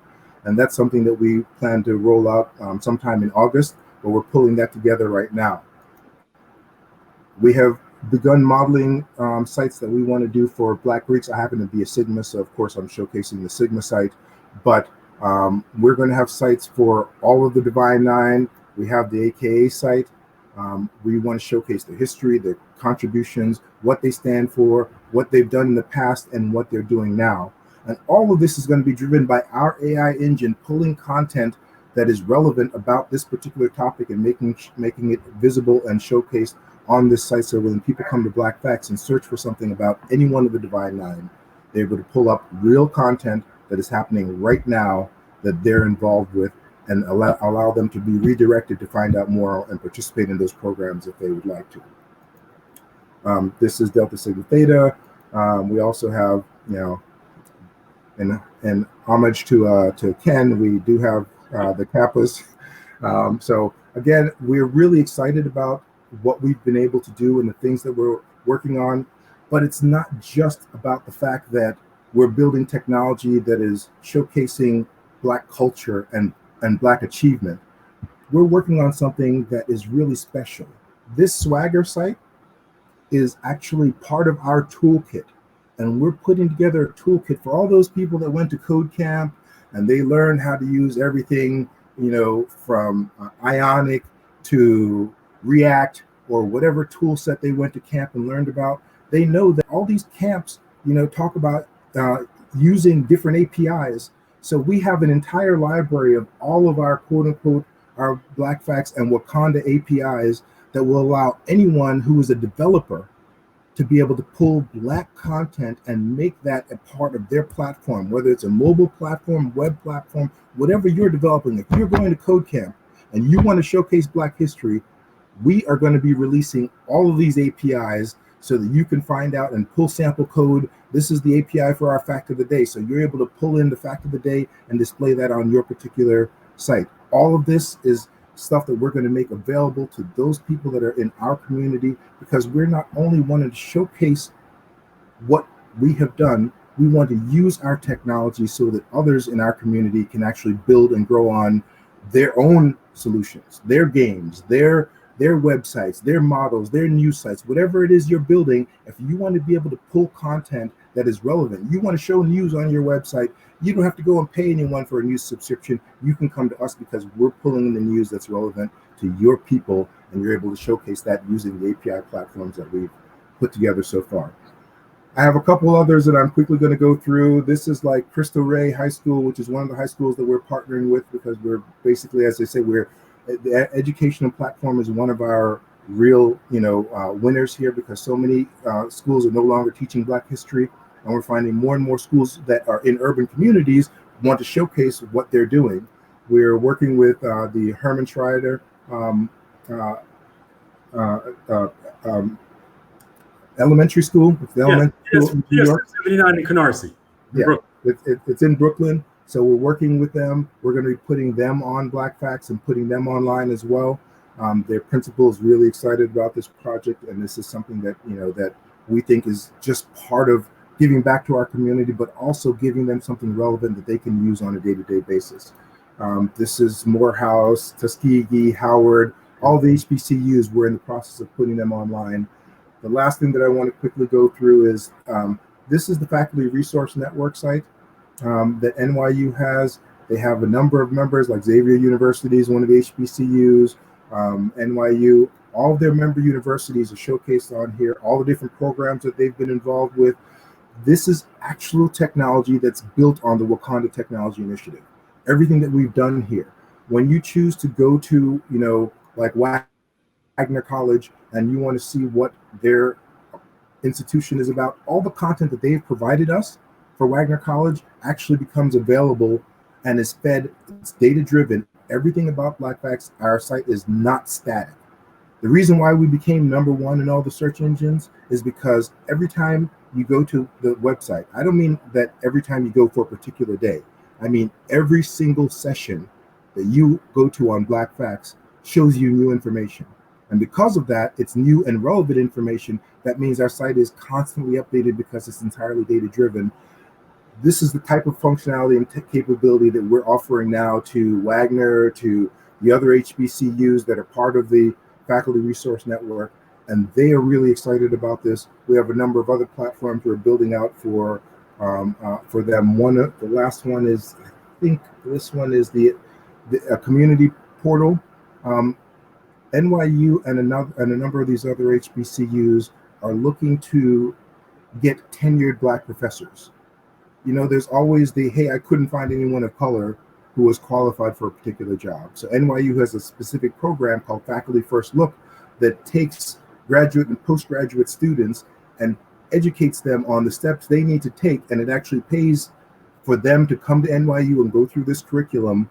And that's something that we plan to roll out sometime in August, but we're pulling that together right now. We have begun modeling sites that we want to do for Black Greeks. I happen to be a Sigma, so of course I'm showcasing the Sigma site, but we're going to have sites for all of the Divine Nine. We have the AKA site. We want to showcase the history, the contributions, what they stand for, what they've done in the past, and what they're doing now. And all of this is going to be driven by our AI engine, pulling content that is relevant about this particular topic and making it visible and showcased on this site. So when people come to Blackfacts and search for something about any one of the Divine Nine, they're able to pull up real content that is happening right now that they're involved with, and allow them to be redirected to find out more and participate in those programs if they would like to. This is Delta Sigma Theta. We also have, you know, in homage to Ken, we do have the Kappas. So again, we're really excited about what we've been able to do and the things that we're working on, but it's not just about the fact that we're building technology that is showcasing Black culture and Black achievement. We're working on something that is really special. This Swagger site is actually part of our toolkit, and we're putting together a toolkit for all those people that went to Code Camp and they learned how to use everything, you know, from Ionic to React or whatever tool set they went to camp and learned about. They know that all these camps, you know, talk about using different APIs. So we have an entire library of all of our quote unquote, our Blackfacts and Wakanda APIs that will allow anyone who is a developer to be able to pull Black content and make that a part of their platform, whether it's a mobile platform, web platform, whatever you're developing. If you're going to Code Camp and you want to showcase Black history, we are going to be releasing all of these APIs so that you can find out and pull sample code. This is the API for our fact of the day. So you're able to pull in the fact of the day and display that on your particular site. All of this is stuff that we're going to make available to those people that are in our community, because we're not only wanting to showcase what we have done, we want to use our technology so that others in our community can actually build and grow on their own solutions, their games, their websites, their models, their news sites, whatever it is you're building. If you want to be able to pull content that is relevant, you want to show news on your website, you don't have to go and pay anyone for a news subscription. You can come to us because we're pulling in the news that's relevant to your people, and you're able to showcase that using the API platforms that we've put together so far. I have a couple others that I'm quickly going to go through. This is like Cristo Rey High School, which is one of the high schools that we're partnering with, because we're basically, as I say, the educational platform is one of our real, winners here, because so many schools are no longer teaching Black history, and we're finding more and more schools that are in urban communities want to showcase what they're doing. We're working with the Hermits Rider elementary school. It's the elementary school in New York. 79 in Canarsie. Yeah, it's in Brooklyn. So we're working with them. We're going to be putting them on Blackfacts and putting them online as well. Their principal is really excited about this project, and this is something that that we think is just part of giving back to our community, but also giving them something relevant that they can use on a day-to-day basis. This is Morehouse, Tuskegee, Howard, all the HBCUs. We're in the process of putting them online. The last thing that I want to quickly go through is this is the Faculty Resource Network site that NYU has. They have a number of members, like Xavier University is one of the HBCUs, NYU. All of their member universities are showcased on here, all the different programs that they've been involved with. This is actual technology that's built on the Wakanda Technology Initiative. Everything that we've done here. When you choose to go to, like Wagner College, and you want to see what their institution is about, all the content that they've provided us for Wagner College actually becomes available and is fed. It's data-driven. Everything about Blackfacts, our site is not static. The reason why we became #1 in all the search engines is because every time you go to the website, I don't mean that every time you go for a particular day. I mean, every single session that you go to on Blackfacts shows you new information. And because of that, it's new and relevant information. That means our site is constantly updated because it's entirely data-driven. This is the type of functionality and capability that we're offering now to Wagner, to the other HBCUs that are part of the Faculty Resource Network, and they are really excited about this. We have a number of other platforms we're building out for them. The last one is, I think this one is the community portal. NYU and a number of these other HBCUs are looking to get tenured Black professors. There's always hey, I couldn't find anyone of color who was qualified for a particular job. So NYU has a specific program called Faculty First Look that takes graduate and postgraduate students and educates them on the steps they need to take, and it actually pays for them to come to NYU and go through this curriculum,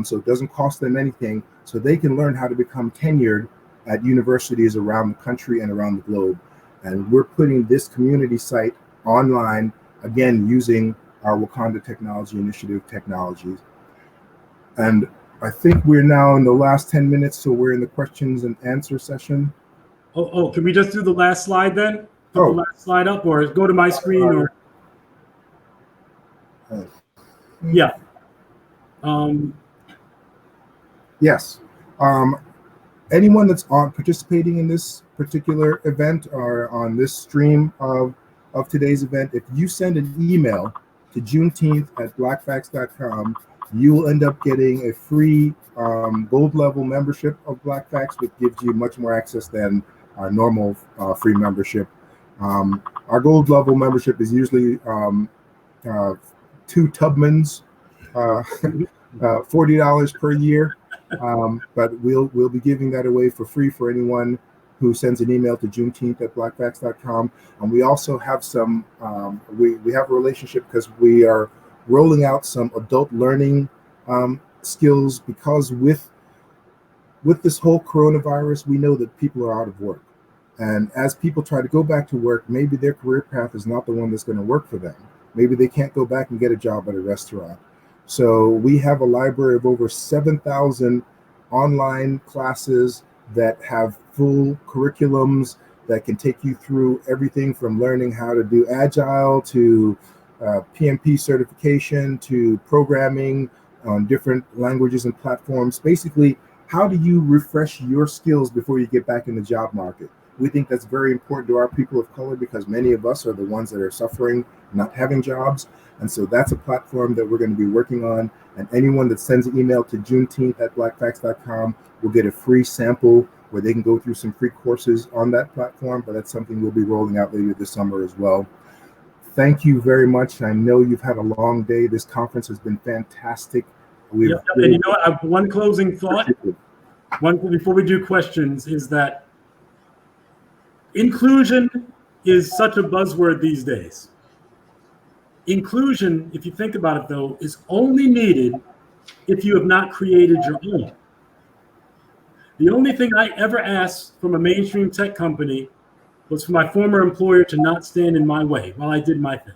so it doesn't cost them anything, so they can learn how to become tenured at universities around the country and around the globe. And we're putting this community site online, again, using our Wakanda Technology Initiative technologies. And I think we're now in the last 10 minutes, so we're in the questions and answer session. Oh, can we just do the last slide then? Put the last slide up, or go to my screen, or yeah. Yes. Anyone that's participating in this particular event or on this stream of today's event, if you send an email to Juneteenth@blackfacts.com, you will end up getting a free gold level membership of Blackfacts, which gives you much more access than our normal free membership. Our gold level membership is usually 2 Tubmans, $40 per year, but we'll be giving that away for free for anyone who sends an email to Juneteenth@blackfacts.com. And we also have some we have a relationship because we are rolling out some adult learning skills, because with this whole coronavirus, we know that people are out of work. And as people try to go back to work, maybe their career path is not the one that's going to work for them. Maybe they can't go back and get a job at a restaurant. So we have a library of over 7,000 online classes that have full curriculums that can take you through everything from learning how to do Agile to PMP certification to programming on different languages and platforms. Basically, how do you refresh your skills before you get back in the job market? We think that's very important to our people of color, because many of us are the ones that are suffering, not having jobs. And so that's a platform that we're going to be working on. And anyone that sends an email to Juneteenth@blackfacts.com will get a free sample where they can go through some free courses on that platform. But that's something we'll be rolling out later this summer as well. Thank you very much. I know you've had a long day. This conference has been fantastic. And you know what? I have one closing thought. Before we do questions, is that Inclusion is such a buzzword these days. Inclusion, if you think about it though, is only needed if you have not created your own. The only thing I ever asked from a mainstream tech company was for my former employer to not stand in my way while I did my thing.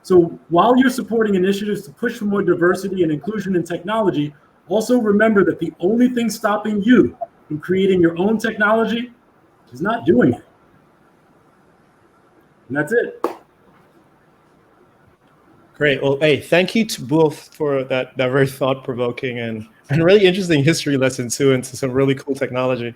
So while you're supporting initiatives to push for more diversity and inclusion in technology, also remember that the only thing stopping you from creating your own technology is not doing it. And that's it. Great. Well, hey, thank you to both for that very thought-provoking and really interesting history lesson too into some really cool technology.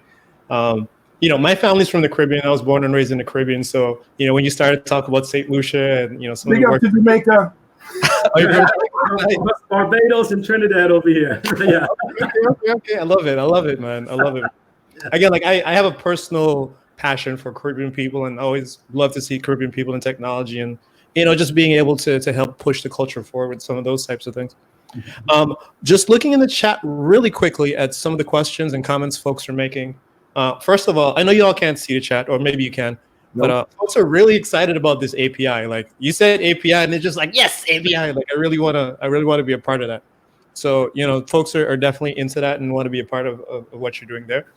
My family's from the Caribbean. I was born and raised in the Caribbean. So, when you started to talk about St. Lucia and, some of Big the up work. to Jamaica. Barbados and Trinidad over here. Yeah. Okay. I love it, man. I love it. Again, like I have a personal passion for Caribbean people and always love to see Caribbean people in technology and, just being able to help push the culture forward with some of those types of things. Just looking in the chat really quickly at some of the questions and comments folks are making. First of all, I know you all can't see the chat, or maybe you can, but folks are really excited about this API. Like you said API, and they're just like, yes, API. Like I really want to be a part of that. So folks are definitely into that and want to be a part of what you're doing there.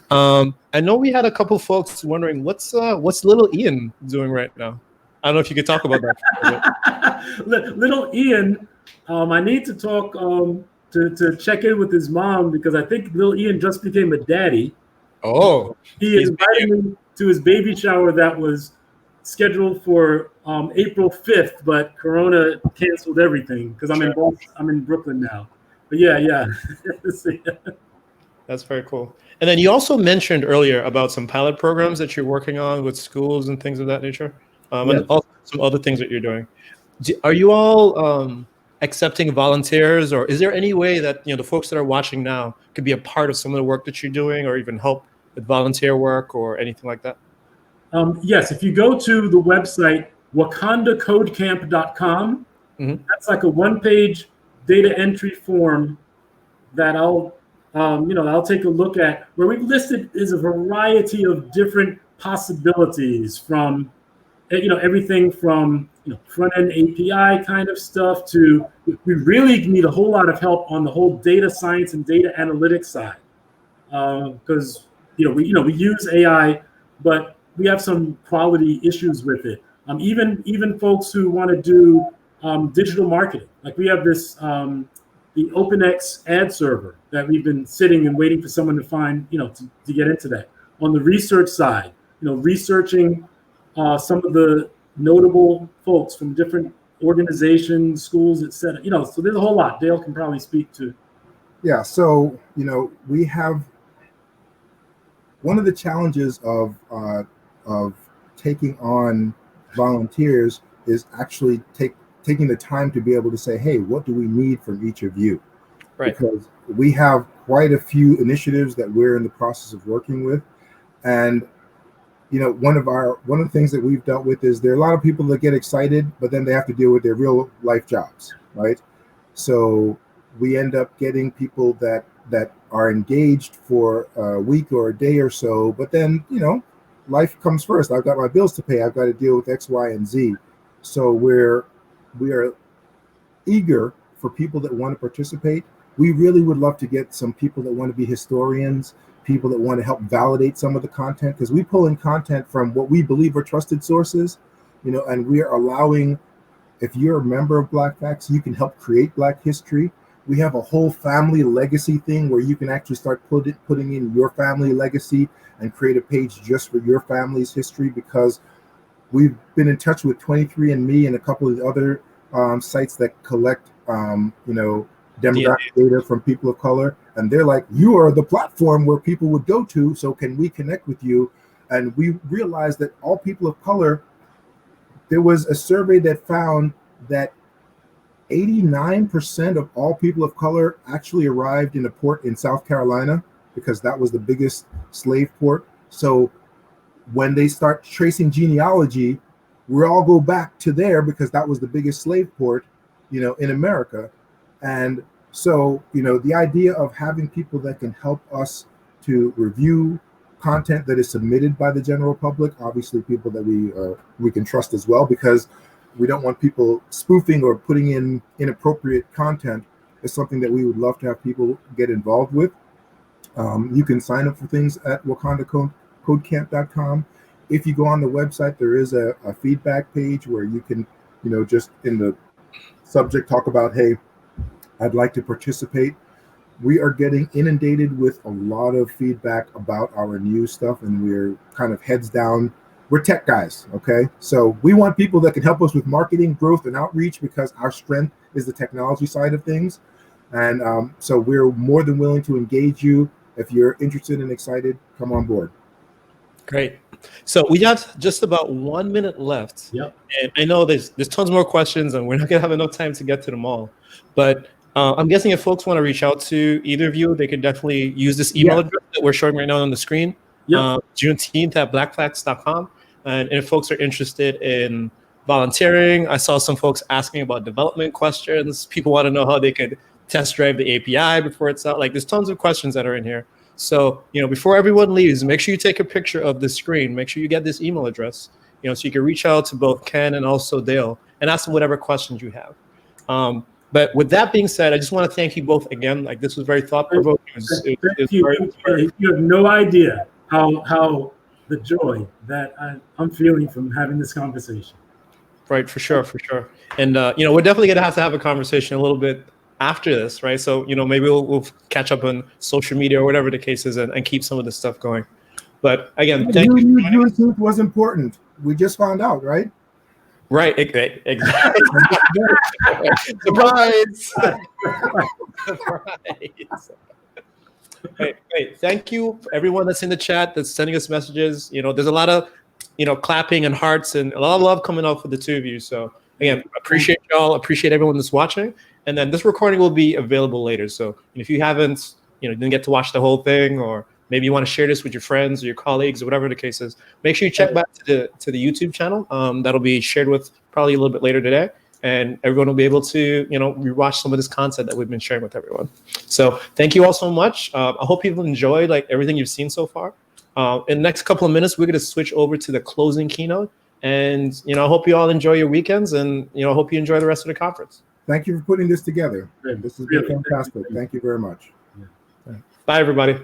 I know we had a couple folks wondering what's little Ian doing right now. I don't know if you could talk about that. Little Ian, I need to talk to check in with his mom because I think little Ian just became a daddy. Oh, he invited me to his baby shower that was scheduled for April 5th, but Corona canceled everything because I'm in Brooklyn now. But yeah. That's very cool. And then you also mentioned earlier about some pilot programs that you're working on with schools and things of that nature, and also some other things that you're doing. Are you all accepting volunteers, or is there any way that the folks that are watching now could be a part of some of the work that you're doing, or even help with volunteer work or anything like that? Yes, if you go to the website wakandacodecamp.com, that's like a one-page data entry form that I'll take a look at, where we've listed is a variety of different possibilities from everything from front-end API kind of stuff to we really need a whole lot of help on the whole data science and data analytics side, because we use AI, but we have some quality issues with it. Even folks who want to do digital marketing, like we have this the OpenX ad server that we've been sitting and waiting for someone to find to get into that. On the research side, researching some of the notable folks from different organizations, schools, etc. So there's a whole lot. Dale can probably speak to. Yeah, so we have one of the challenges of taking on volunteers is actually taking the time to be able to say, hey, what do we need from each of you? Right. Because we have quite a few initiatives that we're in the process of working with, and one of the things that we've dealt with is there are a lot of people that get excited, but then they have to deal with their real life jobs, right? So we end up getting people that are engaged for a week or a day or so, but then life comes first. I've got my bills to pay. I've got to deal with X, Y, and Z. So we are eager for people that want to participate. We really would love to get some people that want to be historians, people that want to help validate some of the content, because we pull in content from what we believe are trusted sources, and we are allowing, if you're a member of Blackfacts, you can help create Black history. We have a whole family legacy thing where you can actually start putting in your family legacy and create a page just for your family's history, because we've been in touch with 23andMe and a couple of other sites that collect demographic data from people of color, and they're like, you are the platform where people would go to, so can we connect with you? And we realized that all people of color, there was a survey that found that 89% of all people of color actually arrived in a port in South Carolina, because that was the biggest slave port. So when they start tracing genealogy, we all go back to there because that was the biggest slave port, in America. And so, the idea of having people that can help us to review content that is submitted by the general public, obviously people that we can trust as well, because we don't want people spoofing or putting in inappropriate content. Is something that we would love to have people get involved with. You can sign up for things at wakandacodecamp.com. If you go on the website, there is a feedback page where you can, just in the subject talk about, hey, I'd like to participate. We are getting inundated with a lot of feedback about our new stuff, and we're kind of heads down. We're tech guys, okay? So we want people that can help us with marketing, growth, and outreach, because our strength is the technology side of things. And so we're more than willing to engage you. If you're interested and excited, come on board. Great. So we got just about 1 minute left. Yep. And I know there's tons more questions, and we're not going to have enough time to get to them all. But I'm guessing if folks want to reach out to either of you, they could definitely use this email address that we're showing right now on the screen, Juneteenth at Blackfacts.com. And if folks are interested in volunteering, I saw some folks asking about development questions. People want to know how they could test drive the API before it's out. Like, there's tons of questions that are in here. So, before everyone leaves, make sure you take a picture of the screen. Make sure you get this email address, so you can reach out to both Ken and also Dale and ask them whatever questions you have. But with that being said, I just want to thank you both again. Like, this was very thought-provoking. Thank you. You have no idea how the joy that I'm feeling from having this conversation. Right, for sure. And, we're definitely going to have a conversation a little bit after this, right? So, maybe we'll catch up on social media or whatever the case is and keep some of this stuff going. But again, thank you. Juneteenth was important. We just found out, right? Right, exactly. Surprise! Surprise! Hey, thank you for everyone that's in the chat, that's sending us messages. There's a lot of, clapping and hearts and a lot of love coming out for the two of you. So again, appreciate y'all, appreciate everyone that's watching. And then this recording will be available later. So if you haven't, didn't get to watch the whole thing, or maybe you want to share this with your friends or your colleagues or whatever the case is, make sure you check back to the YouTube channel. That'll be shared with probably a little bit later today. And everyone will be able to, rewatch some of this content that we've been sharing with everyone. So thank you all so much. I hope people enjoy everything you've seen so far. In the next couple of minutes, we're going to switch over to the closing keynote. And, I hope you all enjoy your weekends, and, I hope you enjoy the rest of the conference. Thank you for putting this together. This has been fantastic. Thank you very much. Bye, everybody.